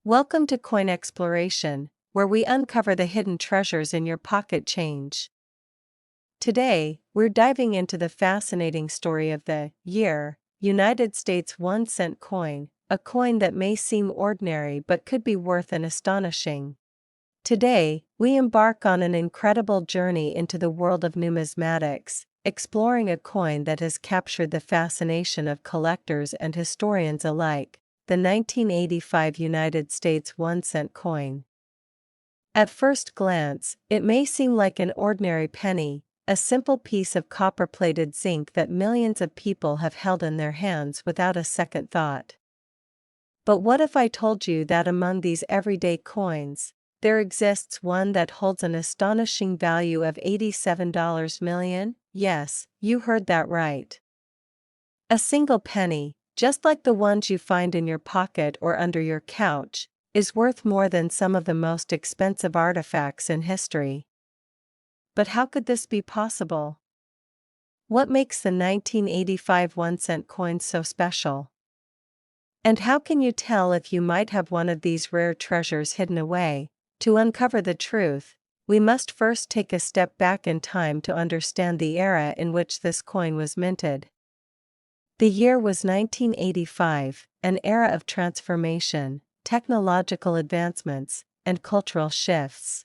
Welcome to Coin Exploration, where we uncover the hidden treasures in your pocket change. Today, we're diving into the fascinating story of the United States 1-cent coin, a coin that may seem ordinary but could be worth an astonishing. Today, we embark on an incredible journey into the world of numismatics, exploring a coin that has captured the fascination of collectors and historians alike. The 1985 United States 1-cent coin. At first glance, it may seem like an ordinary penny, a simple piece of copper-plated zinc that millions of people have held in their hands without a second thought. But what if I told you that among these everyday coins, there exists one that holds an astonishing value of $87 million? Yes, you heard that right. A single penny, just like the ones you find in your pocket or under your couch, is worth more than some of the most expensive artifacts in history. But how could this be possible? What makes the 1985 1-cent coin so special? And how can you tell if you might have one of these rare treasures hidden away? To uncover the truth, we must first take a step back in time to understand the era in which this coin was minted. The year was 1985, an era of transformation, technological advancements, and cultural shifts.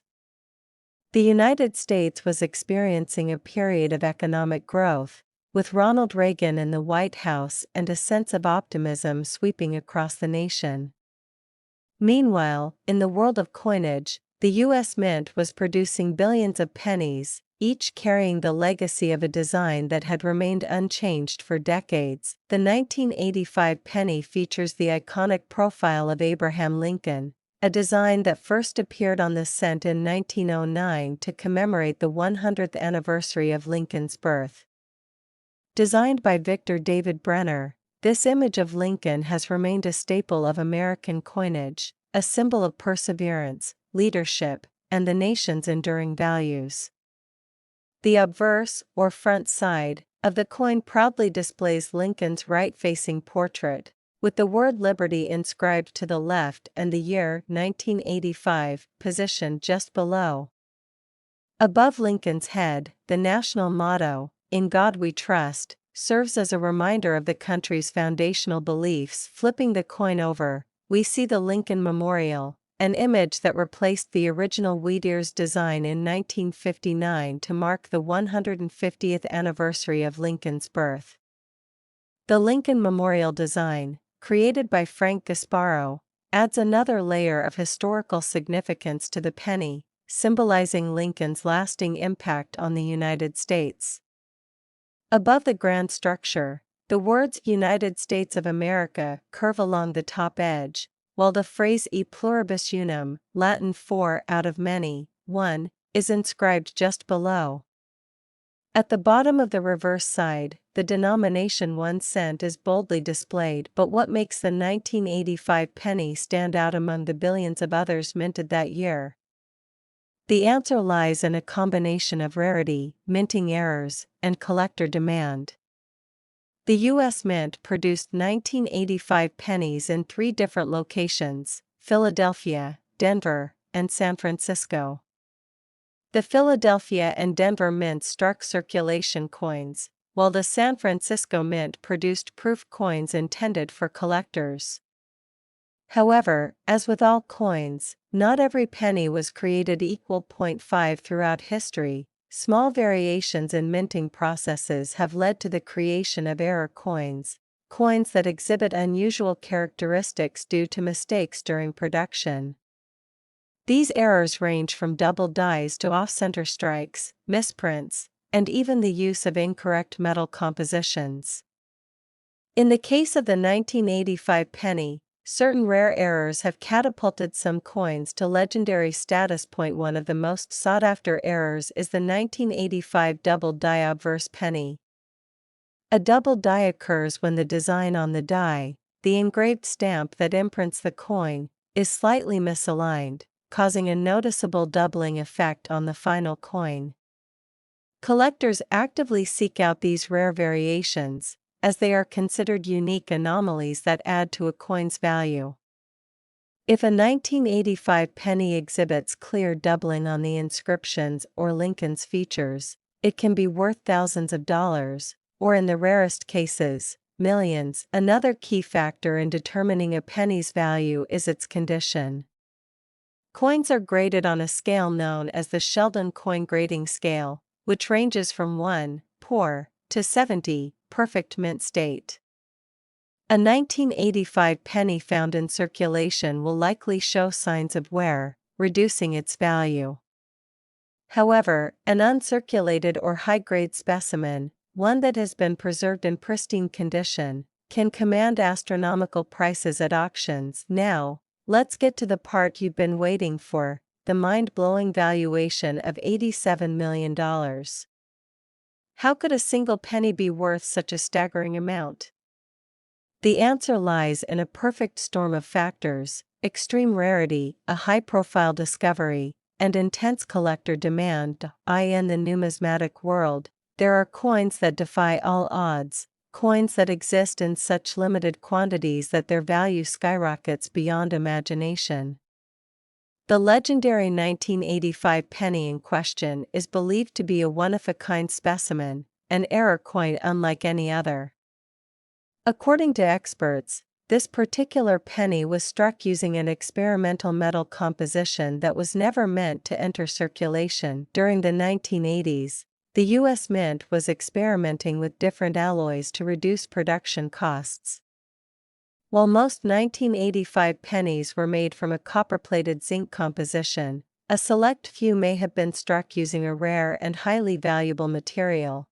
The United States was experiencing a period of economic growth, with Ronald Reagan in the White House and a sense of optimism sweeping across the nation. Meanwhile, in the world of coinage, the U.S. Mint was producing billions of pennies, each carrying the legacy of a design that had remained unchanged for decades. The 1985 penny features the iconic profile of Abraham Lincoln, a design that first appeared on the cent in 1909 to commemorate the 100th anniversary of Lincoln's birth. Designed by Victor David Brenner, this image of Lincoln has remained a staple of American coinage, a symbol of perseverance, leadership, and the nation's enduring values. The obverse, or front side, of the coin proudly displays Lincoln's right-facing portrait, with the word Liberty inscribed to the left and the year 1985 positioned just below. Above Lincoln's head, the national motto, "In God We Trust," serves as a reminder of the country's foundational beliefs. Flipping the coin over, we see the Lincoln Memorial, an image that replaced the original Wheatear's design in 1959 to mark the 150th anniversary of Lincoln's birth. The Lincoln Memorial design, created by Frank Gasparo, adds another layer of historical significance to the penny, symbolizing Lincoln's lasting impact on the United States. Above the grand structure, the words United States of America curve along the top edge, while the phrase E pluribus unum, Latin for out of many, one, is inscribed just below. At the bottom of the reverse side, the denomination 1 cent is boldly displayed. But what makes the 1985 penny stand out among the billions of others minted that year? The answer lies in a combination of rarity, minting errors, and collector demand. The U.S. Mint produced 1985 pennies in 3 different locations: Philadelphia, Denver, and San Francisco. The Philadelphia and Denver mints struck circulation coins, while the San Francisco Mint produced proof coins intended for collectors. However, as with all coins, not every penny was created equal. 5 Throughout history, small variations in minting processes have led to the creation of error coins, coins that exhibit unusual characteristics due to mistakes during production. These errors range from double dies to off-center strikes, misprints, and even the use of incorrect metal compositions. In the case of the 1985 penny, certain rare errors have catapulted some coins to legendary status. One of the most sought-after errors is the 1985 double die obverse penny. A double die occurs when the design on the die, the engraved stamp that imprints the coin, is slightly misaligned, causing a noticeable doubling effect on the final coin. Collectors actively seek out these rare variations, as they are considered unique anomalies that add to a coin's value. If a 1985 penny exhibits clear doubling on the inscriptions or Lincoln's features, it can be worth thousands of dollars, or in the rarest cases, millions. Another key factor in determining a penny's value is its condition. Coins are graded on a scale known as the Sheldon coin grading scale, which ranges from 1, poor, to 70, perfect mint state. A 1985 penny found in circulation will likely show signs of wear, reducing its value. However, an uncirculated or high-grade specimen, one that has been preserved in pristine condition, can command astronomical prices at auctions. Now, let's get to the part you've been waiting for, the mind-blowing valuation of $87 million. How could a single penny be worth such a staggering amount? The answer lies in a perfect storm of factors: extreme rarity, a high-profile discovery, and intense collector demand. In the numismatic world, there are coins that defy all odds, coins that exist in such limited quantities that their value skyrockets beyond imagination. The legendary 1985 penny in question is believed to be a one-of-a-kind specimen, an error coin unlike any other. According to experts, this particular penny was struck using an experimental metal composition that was never meant to enter circulation. During the 1980s, the U.S. Mint was experimenting with different alloys to reduce production costs. While most 1985 pennies were made from a copper-plated zinc composition, a select few may have been struck using a rare and highly valuable material.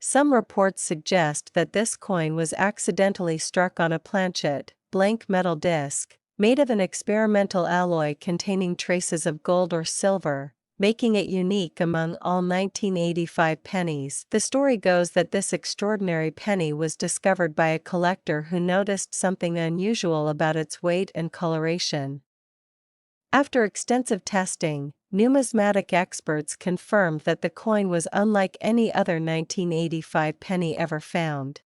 Some reports suggest that this coin was accidentally struck on a planchet, blank metal disc, made of an experimental alloy containing traces of gold or silver, making it unique among all 1985 pennies. The story goes that this extraordinary penny was discovered by a collector who noticed something unusual about its weight and coloration. After extensive testing, numismatic experts confirmed that the coin was unlike any other 1985 penny ever found.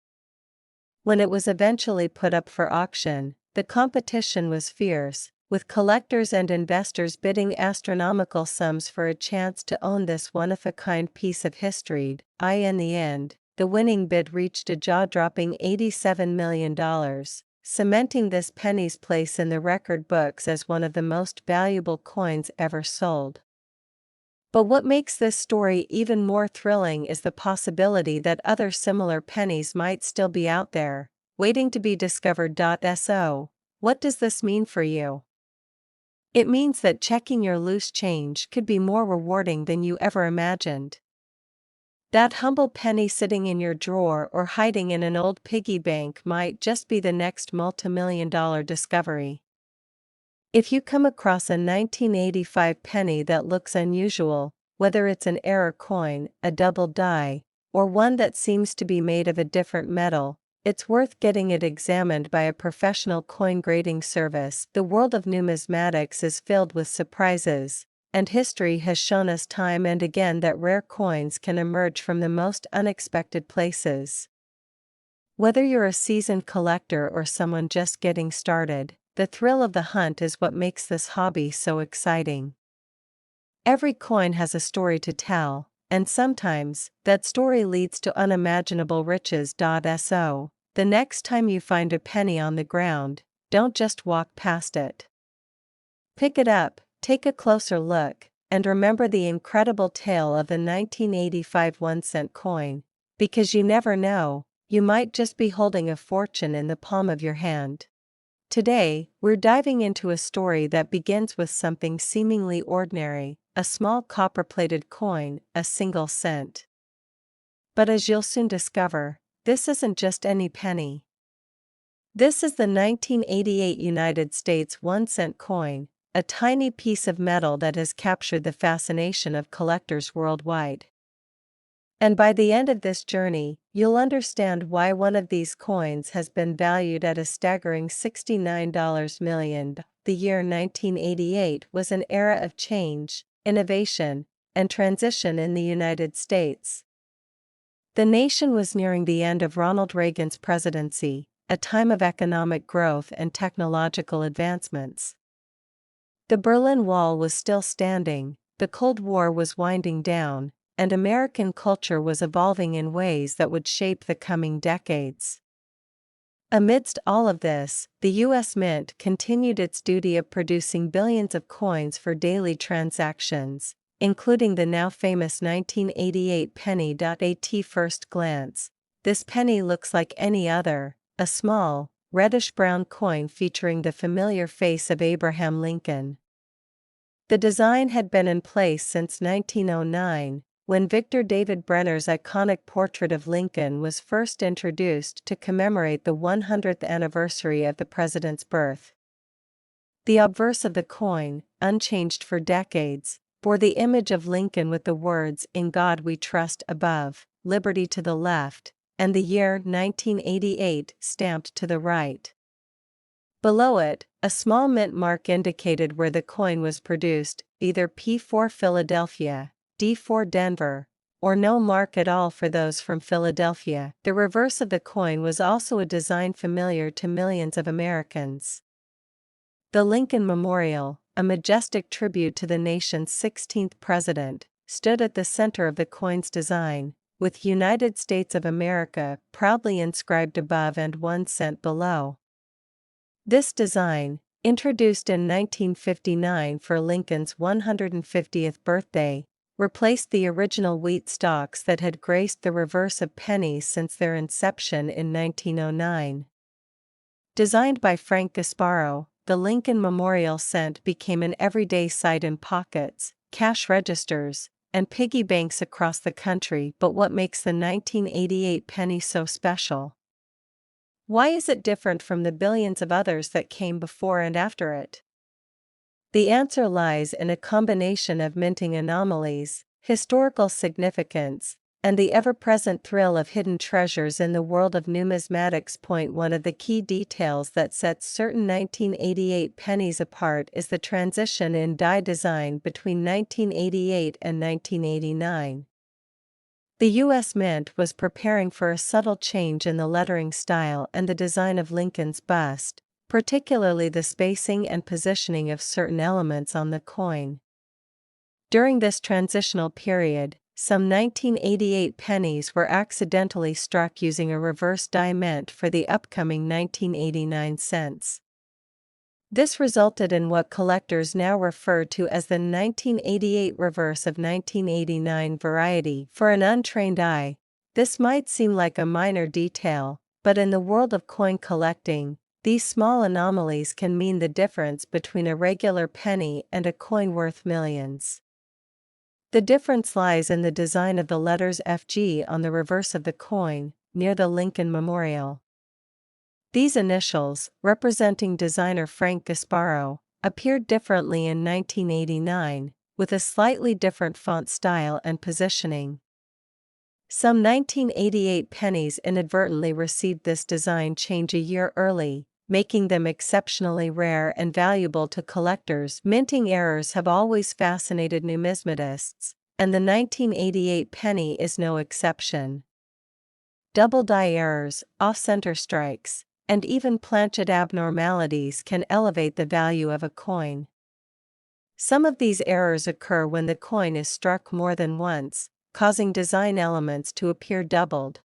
When it was eventually put up for auction, the competition was fierce, with collectors and investors bidding astronomical sums for a chance to own this one-of-a-kind piece of history. In the end, the winning bid reached a jaw-dropping $87 million. Cementing this penny's place in the record books as one of the most valuable coins ever sold. But what makes this story even more thrilling is the possibility that other similar pennies might still be out there, waiting to be discovered. So, what does this mean for you? It means that checking your loose change could be more rewarding than you ever imagined. That humble penny sitting in your drawer or hiding in an old piggy bank might just be the next multimillion-dollar discovery. If you come across a 1985 penny that looks unusual, whether it's an error coin, a double die, or one that seems to be made of a different metal, it's worth getting it examined by a professional coin grading service. The world of numismatics is filled with surprises, and history has shown us time and again that rare coins can emerge from the most unexpected places. Whether you're a seasoned collector or someone just getting started, the thrill of the hunt is what makes this hobby so exciting. Every coin has a story to tell, and sometimes, that story leads to unimaginable riches. So, the next time you find a penny on the ground, don't just walk past it. Pick it up, take a closer look, and remember the incredible tale of the 1985 1-cent coin, because you never know, you might just be holding a fortune in the palm of your hand. Today, we're diving into a story that begins with something seemingly ordinary, a small copper-plated coin, a single cent. But as you'll soon discover, this isn't just any penny. This is the 1988 United States 1-cent coin, a tiny piece of metal that has captured the fascination of collectors worldwide. And by the end of this journey, you'll understand why one of these coins has been valued at a staggering $69 million. The year 1988 was an era of change, innovation, and transition in the United States. The nation was nearing the end of Ronald Reagan's presidency, a time of economic growth and technological advancements. The Berlin Wall was still standing, the Cold War was winding down, and American culture was evolving in ways that would shape the coming decades. Amidst all of this, the U.S. Mint continued its duty of producing billions of coins for daily transactions, including the now famous 1988 penny. At first glance, this penny looks like any other, a small, reddish-brown coin featuring the familiar face of Abraham Lincoln. The design had been in place since 1909, when Victor David Brenner's iconic portrait of Lincoln was first introduced to commemorate the 100th anniversary of the president's birth. The obverse of the coin, unchanged for decades, bore the image of Lincoln with the words "In God We Trust" above, "Liberty" to the left, and the year 1988 stamped to the right. Below it, a small mint mark indicated where the coin was produced, either P4 Philadelphia, D4 Denver, or no mark at all for those from Philadelphia. The reverse of the coin was also a design familiar to millions of Americans. The Lincoln Memorial, a majestic tribute to the nation's 16th president, stood at the center of the coin's design, with United States of America proudly inscribed above and 1 cent below. This design, introduced in 1959 for Lincoln's 150th birthday, replaced the original wheat stalks that had graced the reverse of pennies since their inception in 1909. Designed by Frank Gasparo, the Lincoln Memorial cent became an everyday sight in pockets, cash registers, and piggy banks across the country. But what makes the 1988 penny so special? Why is it different from the billions of others that came before and after it? The answer lies in a combination of minting anomalies, historical significance, and the ever-present thrill of hidden treasures in the world of numismatics. One of the key details that sets certain 1988 pennies apart is the transition in die design between 1988 and 1989. The U.S. Mint was preparing for a subtle change in the lettering style and the design of Lincoln's bust, particularly the spacing and positioning of certain elements on the coin. During this transitional period, some 1988 pennies were accidentally struck using a reverse die meant for the upcoming 1989 cents. This resulted in what collectors now refer to as the 1988 reverse of 1989 variety. For an untrained eye, this might seem like a minor detail, but in the world of coin collecting, these small anomalies can mean the difference between a regular penny and a coin worth millions. The difference lies in the design of the letters FG on the reverse of the coin, near the Lincoln Memorial. These initials, representing designer Frank Gasparo, appeared differently in 1989, with a slightly different font style and positioning. Some 1988 pennies inadvertently received this design change a year early, making them exceptionally rare and valuable to collectors. Minting errors have always fascinated numismatists, and the 1988 penny is no exception. Double die errors, off-center strikes, and even planchet abnormalities can elevate the value of a coin. Some of these errors occur when the coin is struck more than once, causing design elements to appear doubled.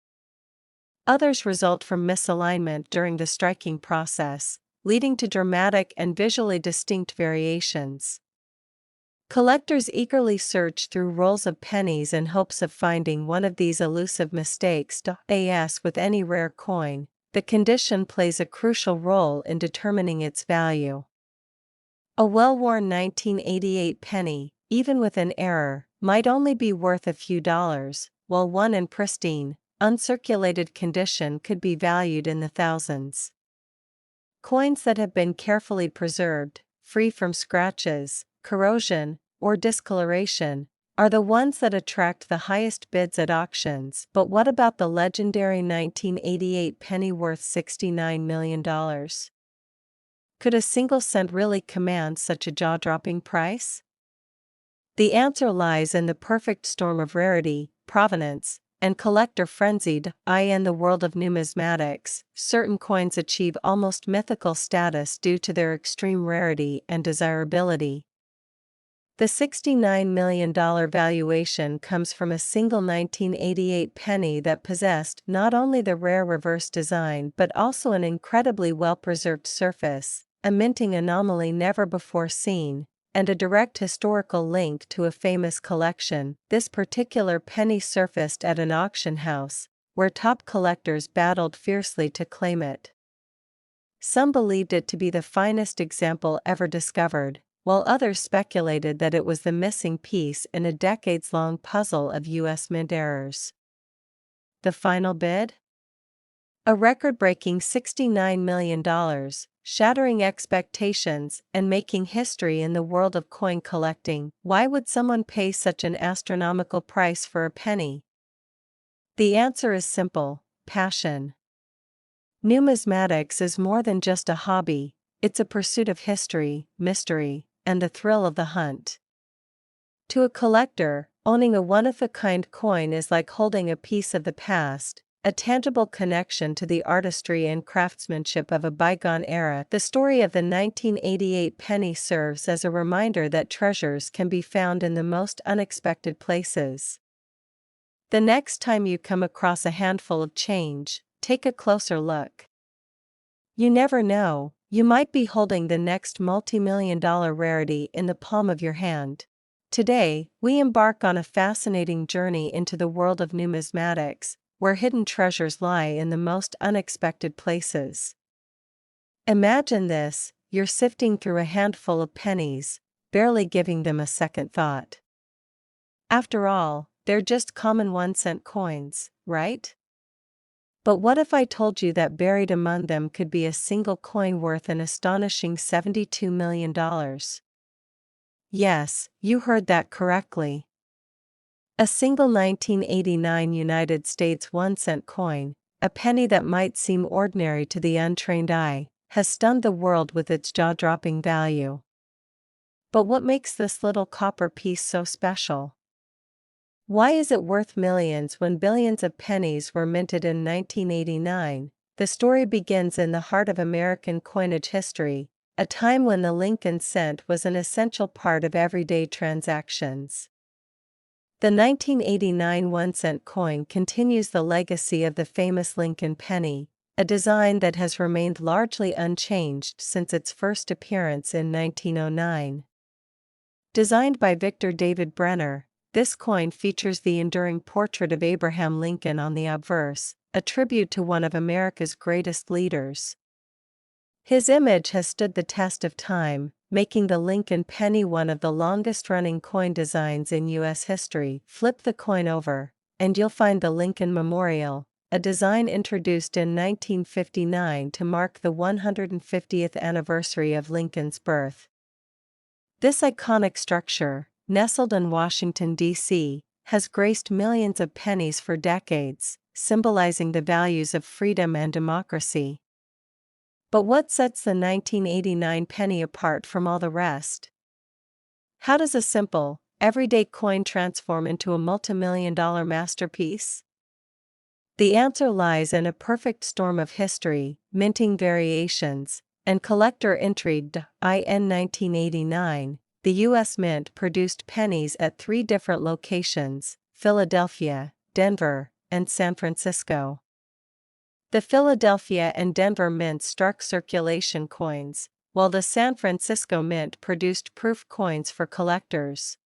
Others result from misalignment during the striking process, leading to dramatic and visually distinct variations. Collectors eagerly search through rolls of pennies in hopes of finding one of these elusive mistakes. As with any rare coin, the condition plays a crucial role in determining its value. A well-worn 1988 penny, even with an error, might only be worth a few dollars, while one in pristine, uncirculated condition could be valued in the thousands. Coins that have been carefully preserved, free from scratches, corrosion, or discoloration, are the ones that attract the highest bids at auctions. But what about the legendary 1988 penny worth $69 million? Could a single cent really command such a jaw-dropping price? The answer lies in the perfect storm of rarity, provenance, and collector-frenzied. In the world of numismatics, certain coins achieve almost mythical status due to their extreme rarity and desirability. The $69 million valuation comes from a single 1988 penny that possessed not only the rare reverse design but also an incredibly well-preserved surface, a minting anomaly never before seen, and a direct historical link to a famous collection. This particular penny surfaced at an auction house, where top collectors battled fiercely to claim it. Some believed it to be the finest example ever discovered, while others speculated that it was the missing piece in a decades-long puzzle of U.S. mint errors. The final bid? A record-breaking $69 million, shattering expectations and making history in the world of coin collecting. Why would someone pay such an astronomical price for a penny? The answer is simple: passion. Numismatics is more than just a hobby, it's a pursuit of history, mystery, and the thrill of the hunt. To a collector, owning a one-of-a-kind coin is like holding a piece of the past, a tangible connection to the artistry and craftsmanship of a bygone era. The story of the 1988 penny serves as a reminder that treasures can be found in the most unexpected places. The next time you come across a handful of change, take a closer look. You never know, you might be holding the next multi-million-dollar rarity in the palm of your hand. Today, we embark on a fascinating journey into the world of numismatics, where hidden treasures lie in the most unexpected places. Imagine this: you're sifting through a handful of pennies, barely giving them a second thought. After all, they're just common 1-cent coins, right? But what if I told you that buried among them could be a single coin worth an astonishing $72 million? Yes, you heard that correctly. A single 1989 United States 1-cent coin, a penny that might seem ordinary to the untrained eye, has stunned the world with its jaw-dropping value. But what makes this little copper piece so special? Why is it worth millions when billions of pennies were minted in 1989? The story begins in the heart of American coinage history, a time when the Lincoln cent was an essential part of everyday transactions. The 1989 1-cent coin continues the legacy of the famous Lincoln penny, a design that has remained largely unchanged since its first appearance in 1909. Designed by Victor David Brenner, this coin features the enduring portrait of Abraham Lincoln on the obverse, a tribute to one of America's greatest leaders. His image has stood the test of time, making the Lincoln penny one of the longest-running coin designs in U.S. history. Flip the coin over, and you'll find the Lincoln Memorial, a design introduced in 1959 to mark the 150th anniversary of Lincoln's birth. This iconic structure, nestled in Washington, D.C., has graced millions of pennies for decades, symbolizing the values of freedom and democracy. But what sets the 1989 penny apart from all the rest? How does a simple, everyday coin transform into a multimillion-dollar masterpiece? The answer lies in a perfect storm of history, minting variations, and collector intrigue. In 1989, the U.S. Mint produced pennies at 3 different locations: Philadelphia, Denver, and San Francisco. The Philadelphia and Denver mints struck circulation coins, while the San Francisco Mint produced proof coins for collectors.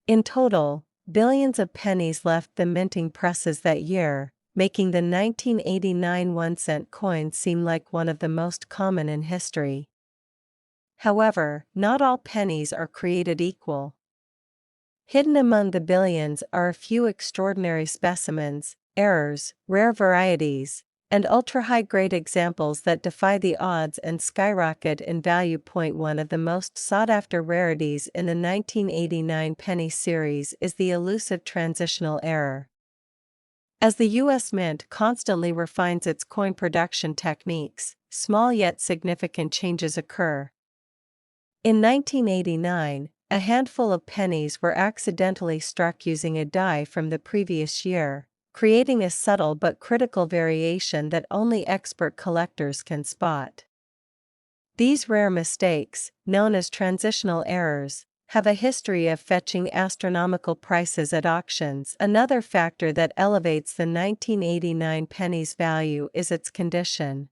In total, billions of pennies left the minting presses that year, making the 1989 1-cent coin seem like one of the most common in history. However, not all pennies are created equal. Hidden among the billions are a few extraordinary specimens, errors, rare varieties, and ultra-high-grade examples that defy the odds and skyrocket in value. One of the most sought-after rarities in the 1989 penny series is the elusive transitional error. As the U.S. Mint constantly refines its coin production techniques, small yet significant changes occur. In 1989, A handful of pennies were accidentally struck using a die from the previous year, creating a subtle but critical variation that only expert collectors can spot. These rare mistakes, known as transitional errors, have a history of fetching astronomical prices at auctions. Another factor that elevates the 1989 penny's value is its condition.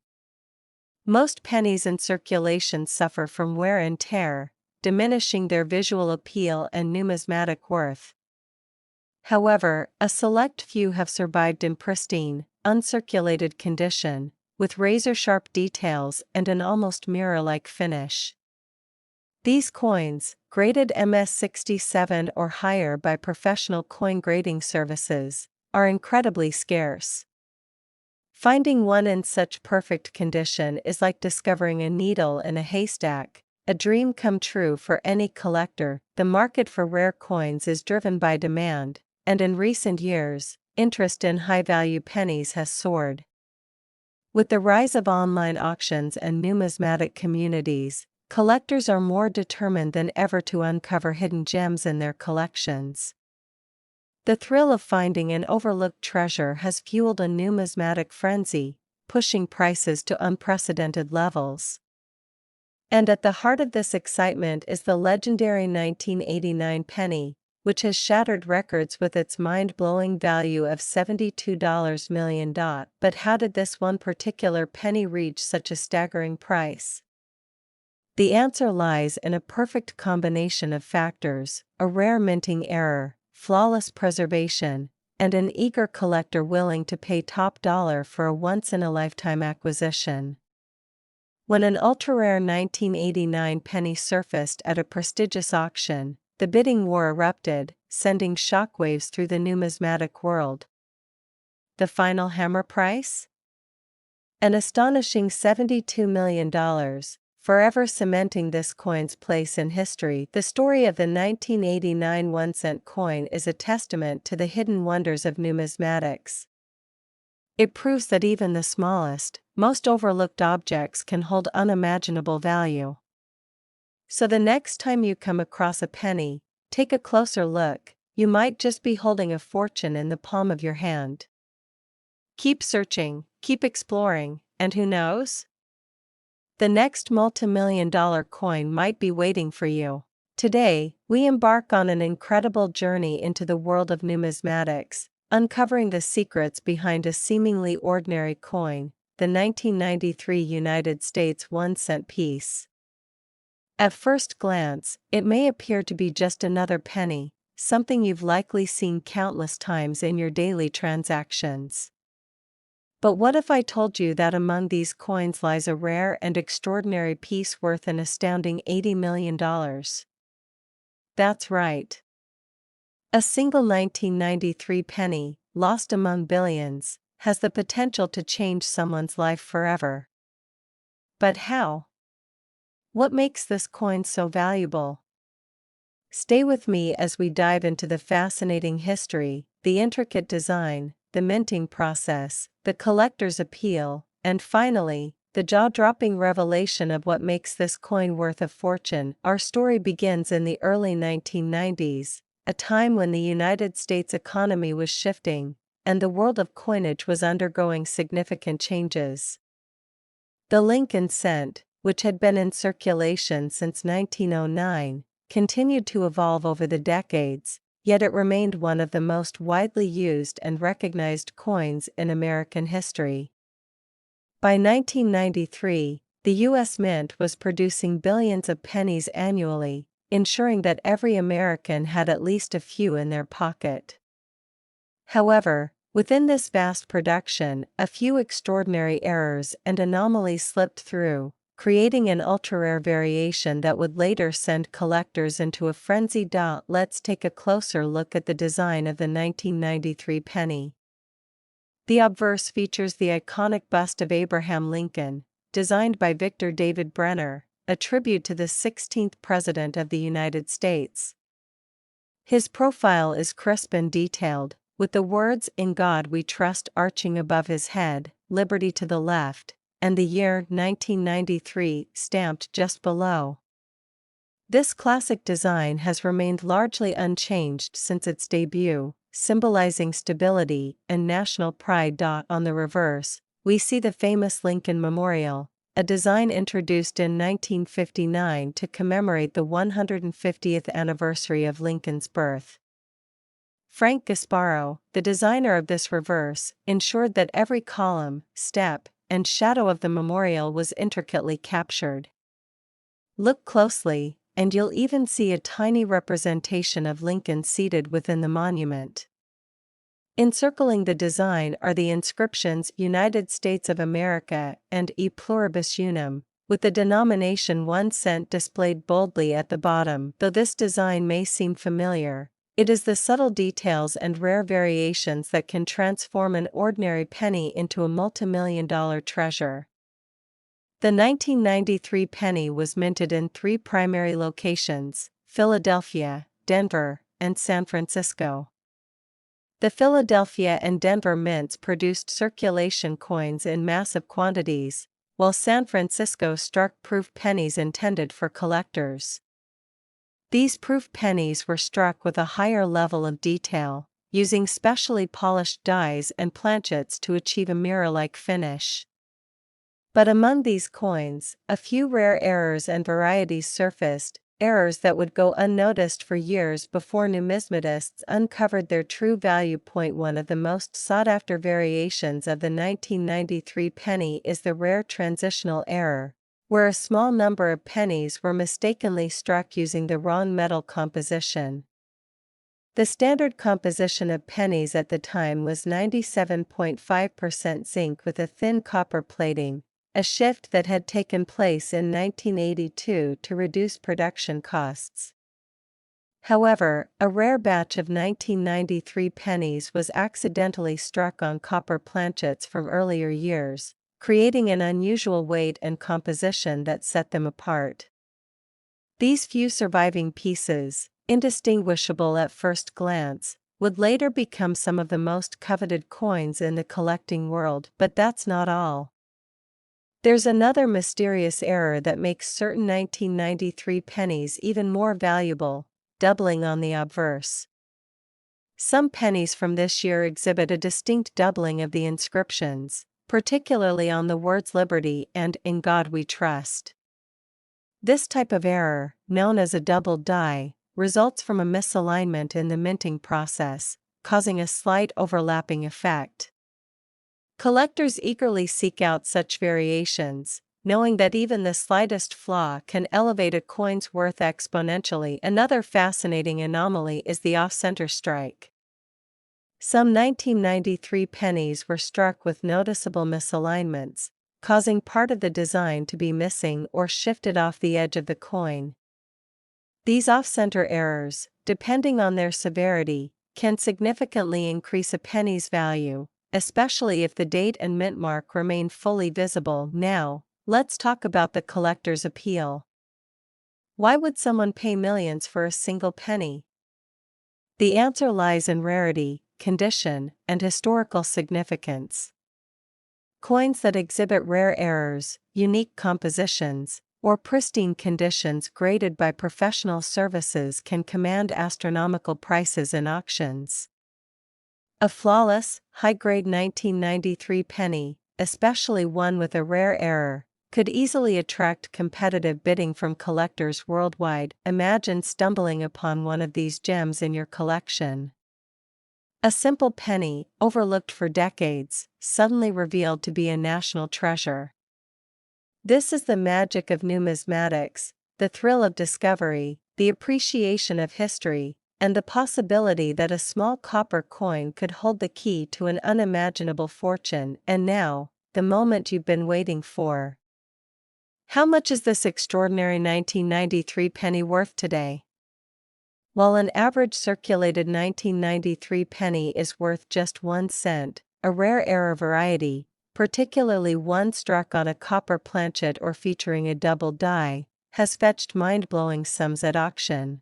Most pennies in circulation suffer from wear and tear, diminishing their visual appeal and numismatic worth. However, a select few have survived in pristine, uncirculated condition, with razor-sharp details and an almost mirror-like finish. These coins, graded MS-67 or higher by professional coin grading services, are incredibly scarce. Finding one in such perfect condition is like discovering a needle in a haystack, a dream come true for any collector. The market for rare coins is driven by demand, and in recent years, interest in high-value pennies has soared. With the rise of online auctions and numismatic communities, collectors are more determined than ever to uncover hidden gems in their collections. The thrill of finding an overlooked treasure has fueled a numismatic frenzy, pushing prices to unprecedented levels. And at the heart of this excitement is the legendary 1989 penny, which has shattered records with its mind-blowing value of $72 million. But how did this one particular penny reach such a staggering price? The answer lies in a perfect combination of factors: a rare minting error, flawless preservation, and an eager collector willing to pay top dollar for a once-in-a-lifetime acquisition. When an ultra-rare 1989 penny surfaced at a prestigious auction, the bidding war erupted, sending shockwaves through the numismatic world. The final hammer price? An astonishing $72 million, forever cementing this coin's place in history. The story of the 1989 1-cent coin is a testament to the hidden wonders of numismatics. It proves that even the smallest, most overlooked objects can hold unimaginable value. So the next time you come across a penny, take a closer look. You might just be holding a fortune in the palm of your hand. Keep searching, keep exploring, and who knows? The next multi-million-dollar coin might be waiting for you. Today, we embark on an incredible journey into the world of numismatics, uncovering the secrets behind a seemingly ordinary coin, the 1993 United States 1-cent piece. At first glance, it may appear to be just another penny, something you've likely seen countless times in your daily transactions. But what if I told you that among these coins lies a rare and extraordinary piece worth an astounding $80 million? That's right. A single 1993 penny, lost among billions, has the potential to change someone's life forever. But how? What makes this coin so valuable? Stay with me as we dive into the fascinating history, the intricate design, the minting process, the collector's appeal, and finally, the jaw-dropping revelation of what makes this coin worth a fortune. Our story begins in the early 1990s, a time when the United States economy was shifting, and the world of coinage was undergoing significant changes. The Lincoln cent, which had been in circulation since 1909, continued to evolve over the decades, yet it remained one of the most widely used and recognized coins in American history. By 1993, the U.S. Mint was producing billions of pennies annually, ensuring that every American had at least a few in their pocket. However, within this vast production, a few extraordinary errors and anomalies slipped through, creating an ultra-rare variation that would later send collectors into a frenzy. Let's take a closer look at the design of the 1993 penny. The obverse features the iconic bust of Abraham Lincoln, designed by Victor David Brenner, a tribute to the 16th President of the United States. His profile is crisp and detailed, with the words "In God We Trust" arching above his head, "Liberty" to the left, and the year 1993 stamped just below. This classic design has remained largely unchanged since its debut, symbolizing stability and national pride. On the reverse, we see the famous Lincoln Memorial, a design introduced in 1959 to commemorate the 150th anniversary of Lincoln's birth. Frank Gasparo, the designer of this reverse, ensured that every column, step, and shadow of the memorial was intricately captured. Look closely, and you'll even see a tiny representation of Lincoln seated within the monument. Encircling the design are the inscriptions United States of America and E Pluribus Unum, with the denomination 1 cent displayed boldly at the bottom. Though this design may seem familiar, it is the subtle details and rare variations that can transform an ordinary penny into a multimillion-dollar treasure. The 1993 penny was minted in 3 primary locations: Philadelphia, Denver, and San Francisco. The Philadelphia and Denver mints produced circulation coins in massive quantities, while San Francisco struck proof pennies intended for collectors. These proof pennies were struck with a higher level of detail, using specially polished dies and planchets to achieve a mirror-like finish. But among these coins, a few rare errors and varieties surfaced, errors that would go unnoticed for years before numismatists uncovered their true value. One of the most sought-after variations of the 1993 penny is the rare transitional error, where a small number of pennies were mistakenly struck using the wrong metal composition. The standard composition of pennies at the time was 97.5% zinc with a thin copper plating, a shift that had taken place in 1982 to reduce production costs. However, a rare batch of 1993 pennies was accidentally struck on copper planchets from earlier years, creating an unusual weight and composition that set them apart. These few surviving pieces, indistinguishable at first glance, would later become some of the most coveted coins in the collecting world. But that's not all. There's another mysterious error that makes certain 1993 pennies even more valuable: doubling on the obverse. Some pennies from this year exhibit a distinct doubling of the inscriptions, particularly on the words Liberty and In God We Trust. This type of error, known as a doubled die, results from a misalignment in the minting process, causing a slight overlapping effect. Collectors eagerly seek out such variations, knowing that even the slightest flaw can elevate a coin's worth exponentially. Another fascinating anomaly is the off-center strike. Some 1993 pennies were struck with noticeable misalignments, causing part of the design to be missing or shifted off the edge of the coin. These off-center errors, depending on their severity, can significantly increase a penny's value, especially if the date and mint mark remain fully visible. Now, let's talk about the collector's appeal. Why would someone pay millions for a single penny? The answer lies in rarity, condition, and historical significance. Coins that exhibit rare errors, unique compositions, or pristine conditions graded by professional services can command astronomical prices in auctions. A flawless, high-grade 1993 penny, especially one with a rare error, could easily attract competitive bidding from collectors worldwide. Imagine stumbling upon one of these gems in your collection. A simple penny, overlooked for decades, suddenly revealed to be a national treasure. This is the magic of numismatics, the thrill of discovery, the appreciation of history, and the possibility that a small copper coin could hold the key to an unimaginable fortune. And now, the moment you've been waiting for. How much is this extraordinary 1993 penny worth today? While an average circulated 1993 penny is worth just 1 cent, a rare error variety, particularly one struck on a copper planchet or featuring a double die, has fetched mind-blowing sums at auction.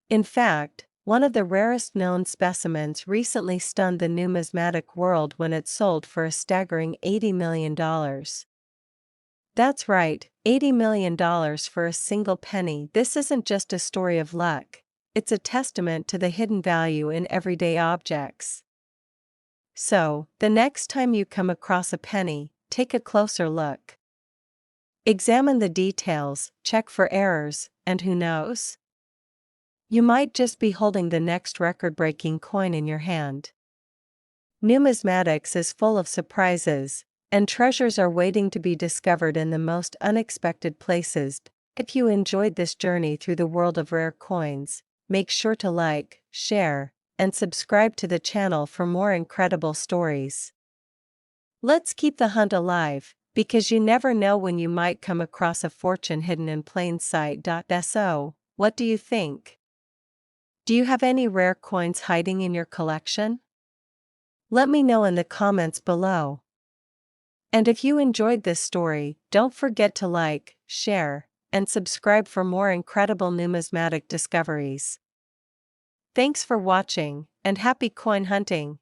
In fact, one of the rarest known specimens recently stunned the numismatic world when it sold for a staggering $80 million. That's right, $80 million for a single penny. This isn't just a story of luck, it's a testament to the hidden value in everyday objects. So, the next time you come across a penny, take a closer look. Examine the details, check for errors, and who knows? You might just be holding the next record-breaking coin in your hand. Numismatics is full of surprises, and treasures are waiting to be discovered in the most unexpected places. If you enjoyed this journey through the world of rare coins, make sure to like, share, and subscribe to the channel for more incredible stories. Let's keep the hunt alive, because you never know when you might come across a fortune hidden in plain sight. So, what do you think? Do you have any rare coins hiding in your collection? Let me know in the comments below. And if you enjoyed this story, don't forget to like, share, and subscribe for more incredible numismatic discoveries. Thanks for watching, and happy coin hunting!